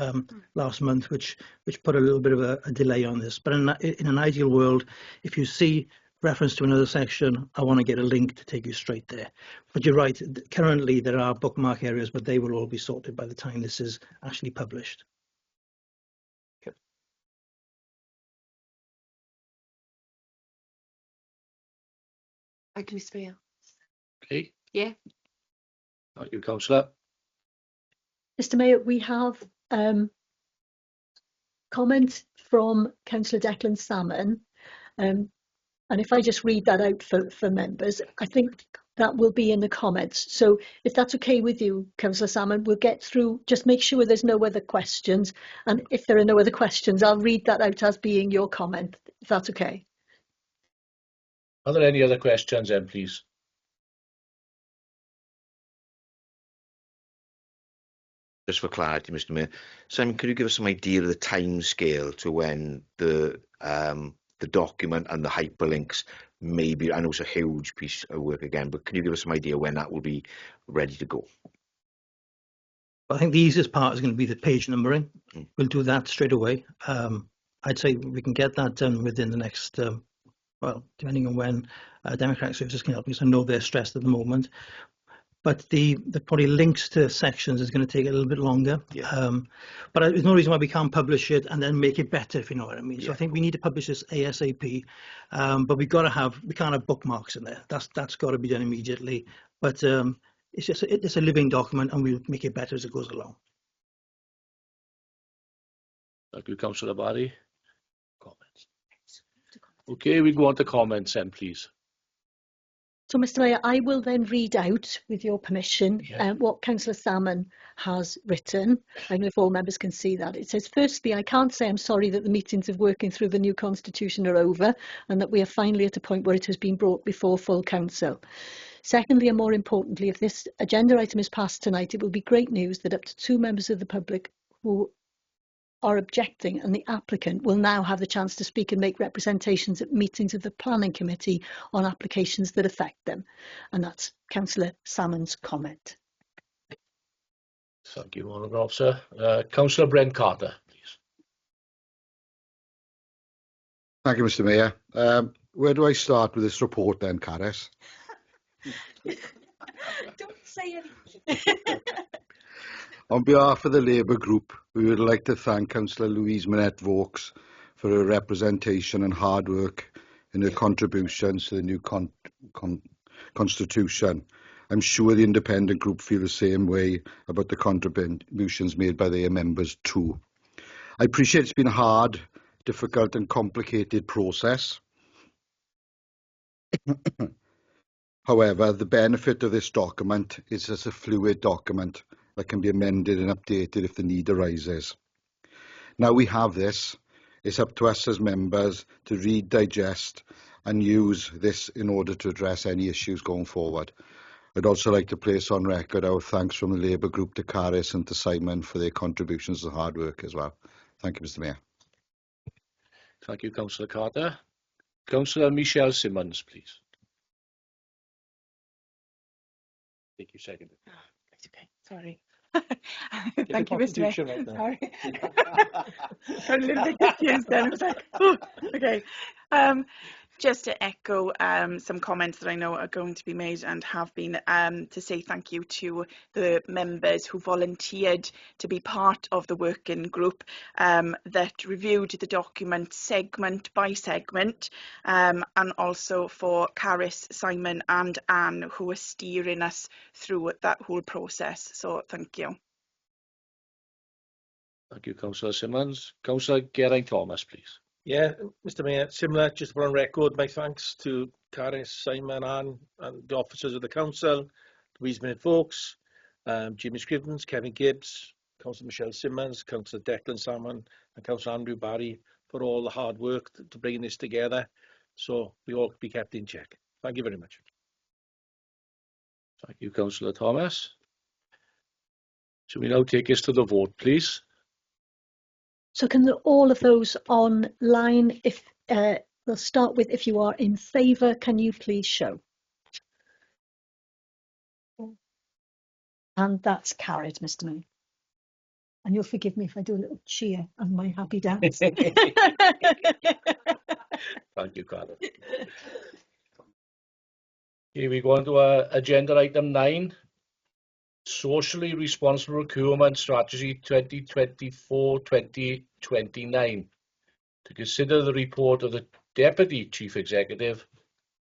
last month, which put a little bit of a delay on this. But in an ideal world, if you see reference to another section, I want to get a link to take you straight there. But you're right, currently there are bookmark areas, but they will all be sorted by the time this is actually published. Thank you, Mr. Mayor. Okay. Yeah. Thank you, Councillor. Mr. Mayor, we have comment from Councillor Declan Salmon. And if I just read that out for members, I think that will be in the comments. So if that's okay with you, Councillor Salmon, we'll get through, just make sure there's no other questions. And if there are no other questions, I'll read that out as being your comment, if that's okay. Are there any other questions then, please? Just for clarity, Mr. Mayor, Simon, could you give us some idea of the time scale to when the document and the hyperlinks may be? I know it's a huge piece of work again, but can you give us some idea when that will be ready to go? I think the easiest part is going to be the page numbering. We'll do that straight away. I'd say we can get that done within the next, well, depending on when Democratic Services can help us. I know they're stressed at the moment. But the probably links to sections is going to take a little bit longer. Yeah. But there's no reason why we can't publish it and then make it better, if you know what I mean. Yeah. So I think we need to publish this ASAP. But we can't have bookmarks in there. That's got to be done immediately. But it's a living document, and we'll make it better as it goes along. Thank you, Councillor Barry. Comments. Okay, we go on to comments then, please. So, Mr. Mayor, I will then read out, with your permission, what Councillor Salmon has written. I don't know if all members can see that. It says, firstly, I can't say I'm sorry that the meetings of working through the new constitution are over and that we are finally at a point where it has been brought before full council. Secondly, and more importantly, if this agenda item is passed tonight, it will be great news that up to 2 members of the public who are objecting and the applicant will now have the chance to speak and make representations at meetings of the Planning Committee on applications that affect them. And that's Councillor Salmon's comment. Thank you, Honourable Officer. Councillor Brent Carter, please. Thank you, Mr. Mayor. Where do I start with this report then, Caris? Don't say anything. On behalf of the Labour Group, we would like to thank Councillor Louise Minette-Vaux for her representation and hard work in her contributions to the new constitution. I'm sure the independent group feel the same way about the contributions made by their members too. I appreciate it's been a hard, difficult and complicated process. However, the benefit of this document is it's a fluid document that can be amended and updated if the need arises. Now we have this, it's up to us as members to read, digest and use this in order to address any issues going forward. I'd also like to place on record our thanks from the Labour Group to Caris and to Simon for their contributions and hard work as well. Thank you, Mr. Mayor. Thank you, Councillor Carter. Councillor Michelle Simmons, please. I think you seconded. It's okay, sorry. Thank you, Mr. Mayor. Sorry. Got a little bit confused then. I was like, oh, okay. Just to echo some comments that I know are going to be made and have been, to say thank you to the members who volunteered to be part of the working group that reviewed the document segment by segment, and also for Caris, Simon and Anne, who are steering us through that whole process. So thank you. Thank you, Councillor Simmons. Councillor Geraint-Thomas, please. Yeah, Mr Mayor, similar, just to put on record, my thanks to Caris, Simon, Anne and the officers of the council, Louise Minute-Vokes, Jimmy Scrivens, Kevin Gibbs, Councillor Michelle Simmons, Councillor Declan Salmon and Councillor Andrew Barry for all the hard work to bring this together, so we all be kept in check. Thank you very much. Thank you, Councillor Thomas. So we now take us to the vote, please. So can all of those online, if we'll start with, if you are in favour, can you please show? And that's carried, Mr Mayor. And you'll forgive me if I do a little cheer and my happy dance. Thank you, Carol. Here we go on to agenda item 9. Socially Responsible Procurement Strategy 2024-2029. To consider the report of the Deputy Chief Executive,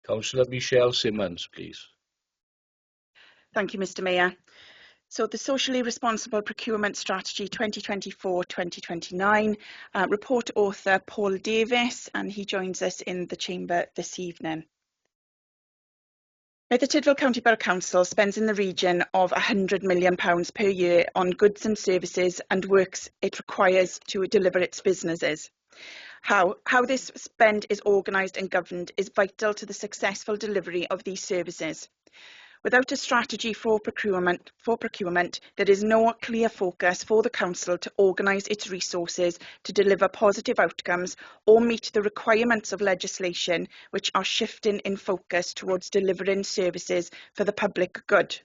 Councillor Michelle Simmons, please. Thank you, Mr Mayor. So the Socially Responsible Procurement Strategy 2024-2029, report author Paul Davis, and he joins us in the chamber this evening. Now, the Tydfil County Borough Council spends in the region of £100 million per year on goods and services and works it requires to deliver its businesses. How this spend is organised and governed is vital to the successful delivery of these services. Without a strategy for procurement, there is no clear focus for the Council to organise its resources to deliver positive outcomes or meet the requirements of legislation which are shifting in focus towards delivering services for the public good.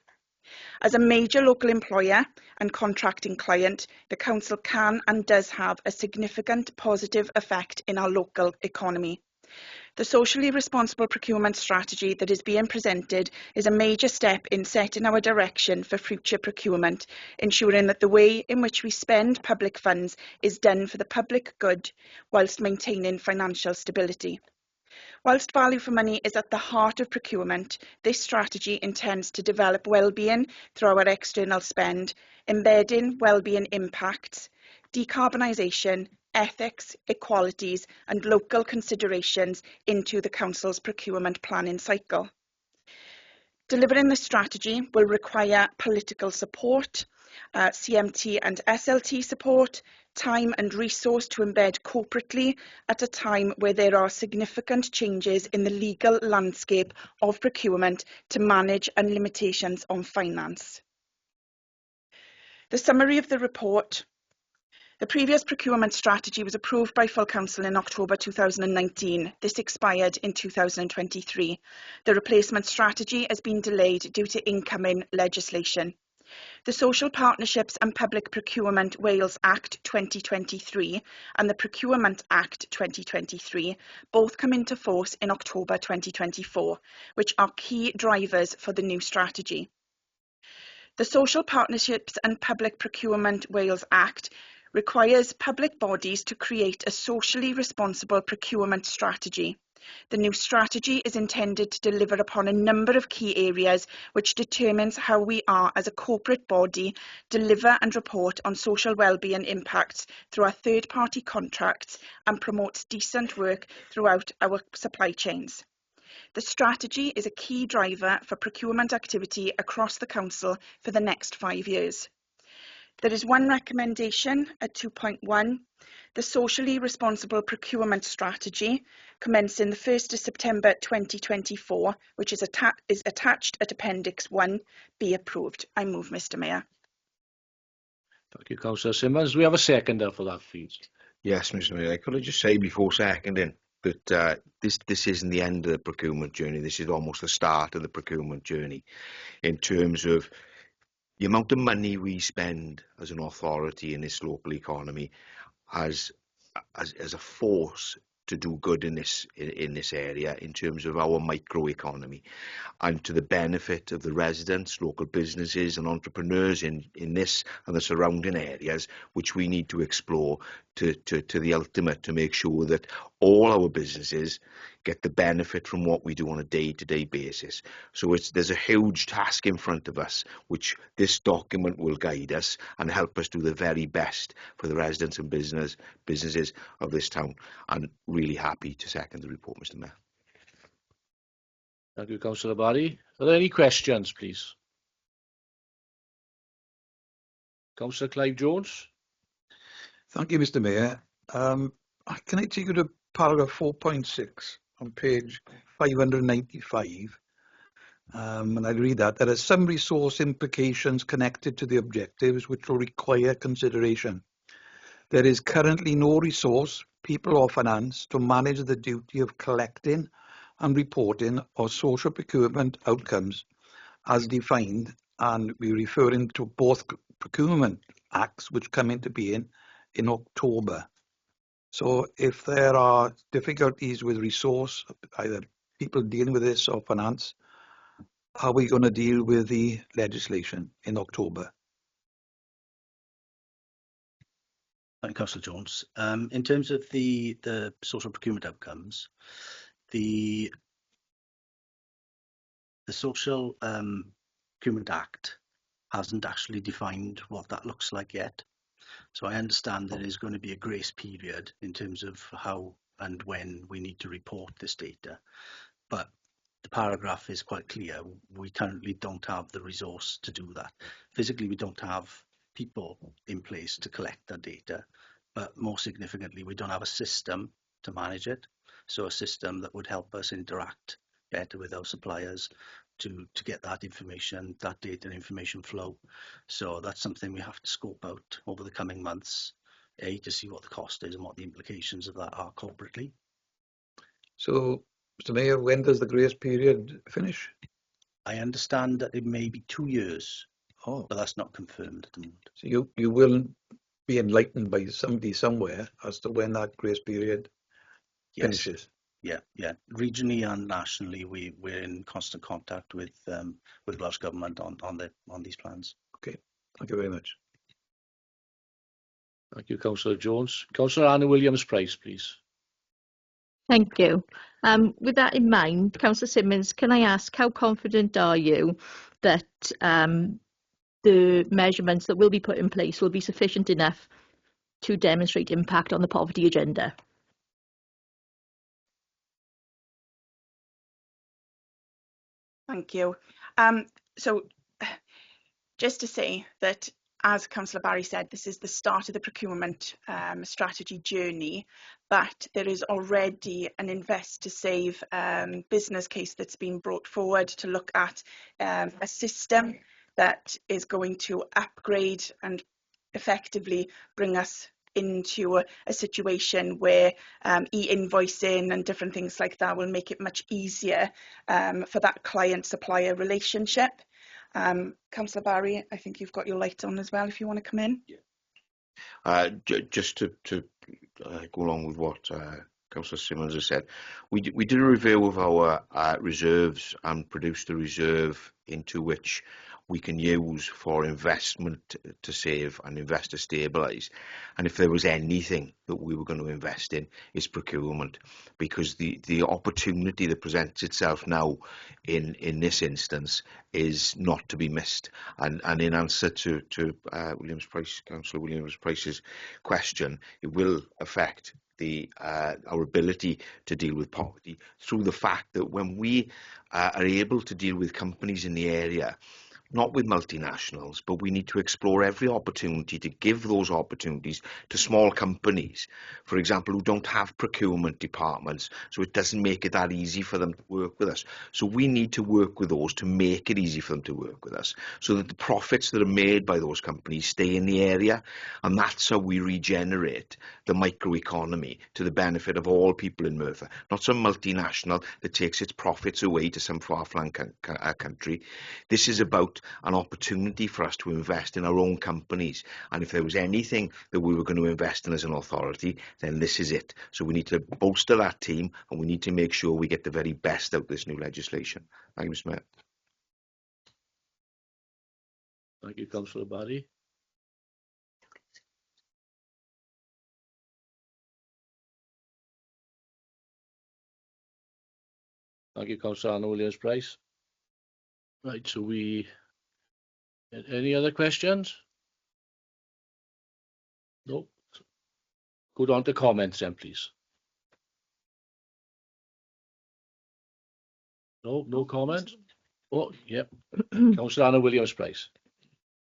As a major local employer and contracting client, the Council can and does have a significant positive effect in our local economy. The socially responsible procurement strategy that is being presented is a major step in setting our direction for future procurement, ensuring that the way in which we spend public funds is done for the public good whilst maintaining financial stability. Whilst value for money is at the heart of procurement, this strategy intends to develop well-being through our external spend, embedding well-being impacts, decarbonisation, ethics, equalities and local considerations into the Council's procurement planning cycle. Delivering the strategy will require political support, CMT and SLT support, time and resource to embed corporately at a time where there are significant changes in the legal landscape of procurement to manage and limitations on finance. The summary of the report. The previous procurement strategy was approved by full council in October 2019. This expired in 2023. The replacement strategy has been delayed due to incoming legislation. The Social Partnerships and Public Procurement Wales Act 2023 and the Procurement Act 2023 both come into force in October 2024, which are key drivers for the new strategy. The Social Partnerships and Public Procurement Wales Act requires public bodies to create a socially responsible procurement strategy. The new strategy is intended to deliver upon a number of key areas which determines how we are as a corporate body deliver and report on social wellbeing impacts through our third-party contracts and promotes decent work throughout our supply chains. The strategy is a key driver for procurement activity across the Council for the next 5 years. There is one recommendation at 2.1, the Socially Responsible Procurement Strategy, commencing the 1st of September 2024, which is attached at Appendix 1, be approved. I move, Mr Mayor. Thank you, Councillor Simmons. Do we have a seconder for that, please? Yes, Mr Mayor. Could I just say before seconding that this isn't the end of the procurement journey. This is almost the start of the procurement journey in terms of the amount of money we spend as an authority in this local economy as a force to do good in this area in terms of our microeconomy, and to the benefit of the residents, local businesses and entrepreneurs in this and the surrounding areas, which we need to explore to the ultimate, to make sure that all our businesses get the benefit from what we do on a day-to-day basis. So there's a huge task in front of us, which this document will guide us and help us do the very best for the residents and businesses of this town. And really happy to second the report, Mr. Mayor. Thank you, Councillor Barry. Are there any questions, please? Councillor Clive Jones. Thank you, Mr. Mayor. Can I take you to paragraph 4.6 on page 595? And I read that there are some resource implications connected to the objectives which will require consideration. There is currently no resource, people or finance, to manage the duty of collecting and reporting of social procurement outcomes as defined, and we're referring to both procurement acts which come into being in October. So if there are difficulties with resource, either people dealing with this or finance, how are we going to deal with the legislation in October? Thank you, Councillor Jones. In terms of the social procurement outcomes, the Social Procurement Act hasn't actually defined what that looks like yet. So I understand there is going to be a grace period in terms of how and when we need to report this data. But the paragraph is quite clear. We currently don't have the resource to do that. Physically, we don't have people in place to collect that data. But more significantly, we don't have a system to manage it. So a system that would help us interact better with our suppliers to get that information, that data and information flow. So that's something we have to scope out over the coming months, to see what the cost is and what the implications of that are corporately. So, Mr. Mayor, when does the grace period finish? I understand that it may be 2 years, but that's not confirmed at the moment. So you will be enlightened by somebody somewhere as to when that grace period finishes. Yeah. Regionally and nationally, we're in constant contact with Welsh Government on these plans. Okay, thank you very much. Thank you, Councillor Jones. Councillor Anna Williams-Price, please. Thank you. With that in mind, Councillor Simmons, can I ask how confident are you that the measurements that will be put in place will be sufficient enough to demonstrate impact on the poverty agenda? Thank you. So just to say that, as Councillor Barry said, this is the start of the procurement strategy journey, but there is already an invest to save business case that's been brought forward to look at a system that is going to upgrade and effectively bring us into a situation where e-invoicing and different things like that will make it much easier for that client-supplier relationship. Councillor Barry, I think you've got your light on as well if you want to come in. Just to go along with what Councillor Simmons has said, we did a review of our reserves and produced a reserve into which we can use for investment to save and invest to stabilise. And if there was anything that we were going to invest in, it's procurement, because the opportunity that presents itself now in this instance is not to be missed. And in answer to Councillor Williams-Price's question, it will affect our ability to deal with poverty through the fact that when we are able to deal with companies in the area, not with multinationals, but we need to explore every opportunity to give those opportunities to small companies, for example, who don't have procurement departments, so it doesn't make it that easy for them to work with us. So we need to work with those to make it easy for them to work with us, so that the profits that are made by those companies stay in the area, and that's how we regenerate the microeconomy to the benefit of all people in Merthyr, not some multinational that takes its profits away to some far-flung country. This is about out an opportunity for us to invest in our own companies. And if there was anything that we were going to invest in as an authority, then this is it. So we need to bolster that team, and we need to make sure we get the very best out of this new legislation. Thank you, Mr. Mayor. Thank you, Councillor Barry. Thank you, Councillor Anna Williams-Price. Right, so any other questions? No. Go on to comments then, please. No comments? Oh, yep. Councillor Anna Williams-Price.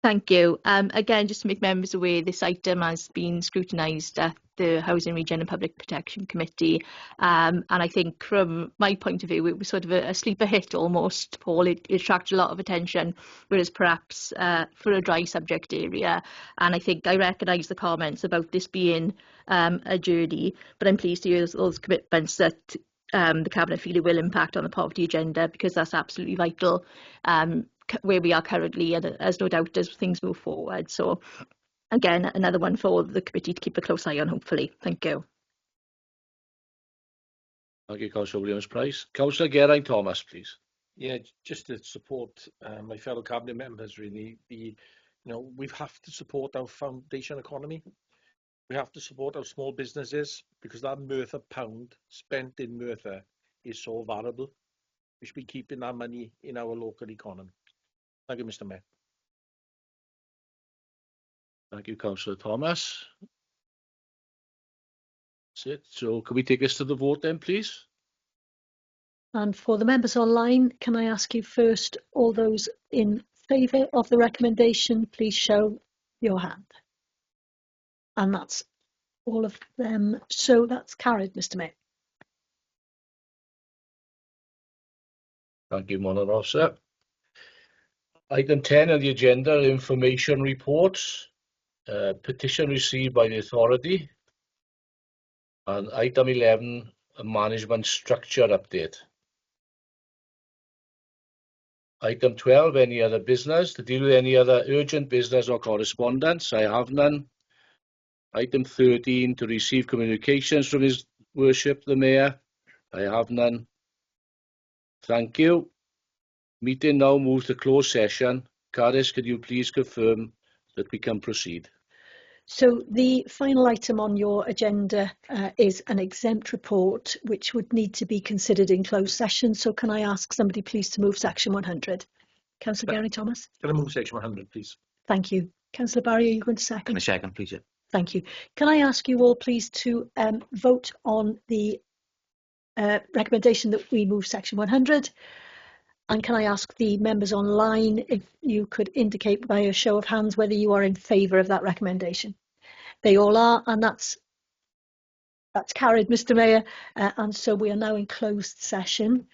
Thank you. Again, just to make members aware, this item has been scrutinised at the Housing, Region and Public Protection Committee. And I think from my point of view, it was sort of a sleeper hit almost, Paul. It attracted a lot of attention, whereas perhaps for a dry subject area. And I think I recognise the comments about this being a journey, but I'm pleased to hear those commitments that the Cabinet feel it will impact on the poverty agenda, because that's absolutely vital where we are currently, and as no doubt as things move forward. So again, another one for the committee to keep a close eye on, hopefully. Thank you. Thank you, Councillor Williams-Price. Councillor Geraint Thomas, please. Yeah, just to support my fellow cabinet members, really. We have to support our foundation economy. We have to support our small businesses, because that Merthyr pound spent in Merthyr is so valuable. We should be keeping that money in our local economy. Thank you, Mr. Mayor. Thank you, Councillor Thomas. That's it. So can we take this to the vote then, please? And for the members online, can I ask you first, all those in favour of the recommendation, please show your hand. And that's all of them. So that's carried, Mr. Mayor. Thank you, Monitor Officer. Item 10 on the agenda, information reports. Petition received by the authority. And item 11, a management structure update. Item 12, any other business. To deal with any other urgent business or correspondence, I have none. Item 13, to receive communications from His Worship the Mayor. I have none. Thank you. Meeting now moves to closed session. Caris, could you please confirm that we can proceed? So the final item on your agenda is an exempt report, which would need to be considered in closed session. So can I ask somebody please to move section 100? Councillor Geraint Thomas. Can I move section 100, please? Thank you. Councillor Barry, are you going to second? Can I second, please? Yeah. Thank you. Can I ask you all please to vote on the recommendation that we move section 100? And can I ask the members online if you could indicate by a show of hands whether you are in favour of that recommendation? They all are, and that's carried, Mr. Mayor. And so we are now in closed session.